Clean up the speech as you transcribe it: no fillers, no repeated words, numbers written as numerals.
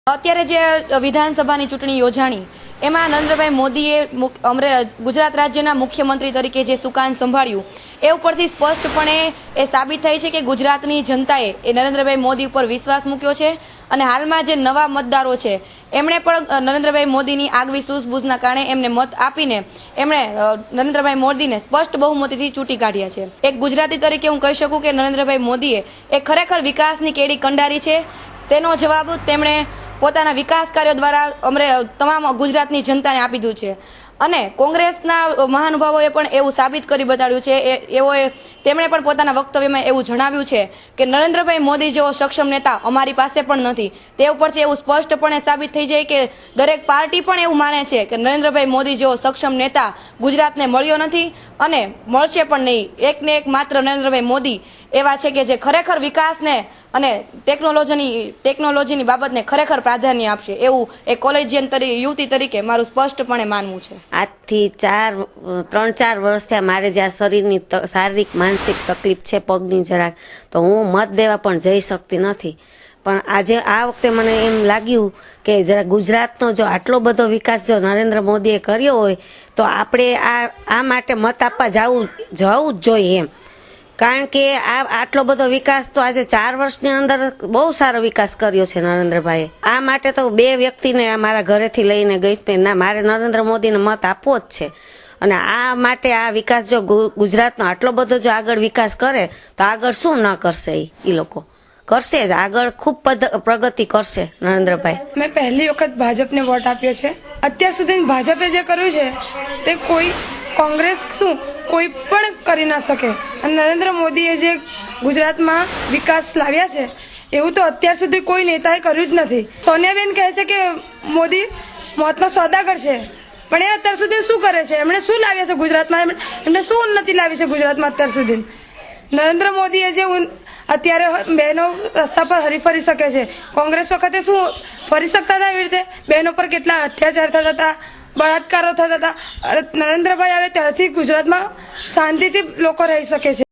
અત્યારે જે વિધાનસભાની ચૂંટણી યોજાણી એમાં નરેન્દ્રભાઈ મોદીએ ગુજરાત રાજ્યના મુખ્યમંત્રી તરીકે જે સુકાન સંભાળ્યું એ ઉપરથી સ્પષ્ટપણે એ સાબિત થાય છે કે ગુજરાતની જનતાએ એ નરેન્દ્રભાઈ મોદી ઉપર વિશ્વાસ મૂક્યો છે અને હાલમાં જે નવા મતદારો છે એમણે પણ નરેન્દ્રભાઈ મોદીની આગવી સૂઝબૂઝના કારણે એમને મત આપીને એમણે નરેન્દ્રભાઈ મોદીને સ્પષ્ટ બહુમતીથી ચૂંટી કાઢ્યા છે। એક ગુજરાતી તરીકે હું કહી શકું કે નરેન્દ્રભાઈ મોદીએ એ ખરેખર વિકાસની કેડી કંડારી છે। તેનો જવાબ તેમણે પોતાના વિકાસ કાર્યો દ્વારા તમામ ગુજરાતની જનતાને આપી દીધું છે અને કોંગ્રેસના મહાનુભાવોએ પણ એવું સાબિત કરી બતાડ્યું છે। તેમણે પણ પોતાના વક્તવ્યમાં એવું જણાવ્યું છે કે નરેન્દ્રભાઈ મોદી જેવો સક્ષમ નેતા અમારી પાસે પણ નથી। તે ઉપરથી એવું સ્પષ્ટપણે સાબિત થઈ જાય કે દરેક પાર્ટી પણ એવું માને છે કે નરેન્દ્રભાઈ મોદી જેવો સક્ષમ નેતા ગુજરાતને મળ્યો નથી અને મળશે પણ નહીં। એકને એક માત્ર નરેન્દ્રભાઈ મોદી એવા છે કે જે ખરેખર વિકાસને અને ટેકનોલોજીની બાબતને ખરેખર પ્રાધાન્ય આપશે એવું એક કોલેજિયન યુવતી તરીકે મારું સ્પષ્ટપણે માનવું છે। આજથી 3-4 વર્ષથી મારે જે આ શરીરની શારીરિક માનસિક તકલીફ છે પગની જરાક, તો હું મત દેવા પણ જઈ શકતી નથી। પણ આજે આ વખતે મને એમ લાગ્યું કે જરા ગુજરાતનો જો આટલો બધો વિકાસ જો નરેન્દ્ર મોદીએ કર્યો હોય તો આપણે આ માટે મત આપવા જવું જ જોઈએ એમ। કારણ કે આટલો બધો વિકાસ તો આજે 4 વર્ષની અંદર બહુ સારો વિકાસ કર્યો છે નરેન્દ્રભાઈએ। આ માટે તો 2 વ્યક્તિને મારા ઘરેથી લઈને ગઈ ના મારે નરેન્દ્ર મોદીને મત આપવો જ છે અને આ માટે આ વિકાસ જો ગુજરાતનો આટલો બધો જો આગળ વિકાસ કરે તો આગળ શું ન કરશે એ લોકો કરશે જ, આગળ ખૂબ પ્રગતિ કરશે નરેન્દ્રભાઈ। મેં પહેલી વખત ભાજપને વોટ આપ્યો છે। અત્યાર સુધી ભાજપે જે કર્યું છે તે કોઈ કોંગ્રેસ શું કોઈ પણ કરી ના શકે અને નરેન્દ્ર મોદીએ જે ગુજરાતમાં વિકાસ લાવ્યા છે એવું તો અત્યાર સુધી કોઈ નેતાએ કર્યું જ નથી। સોનિયાબેન કહે છે કે મોદી મોતનો સોદાગર છે, પણ એ અત્યાર સુધી શું કરે છે? એમણે શું લાવ્યા છે ગુજરાતમાં? એમણે શું ઉન્નતિ લાવી છે ગુજરાતમાં અત્યાર સુધી? નરેન્દ્ર મોદીએ જે અત્યારે બહેનો રસ્તા પર હરીફરી શકે છે, કોંગ્રેસ વખતે શું ફરી શકતા હતા? એવી રીતે બહેનો પર કેટલા અત્યાચાર થતા હતા, બળાત્કારો થતા હતા। નરેન્દ્રભાઈ આવે ત્યારથી ગુજરાતમાં શાંતિથી લોકો રહી શકે છે।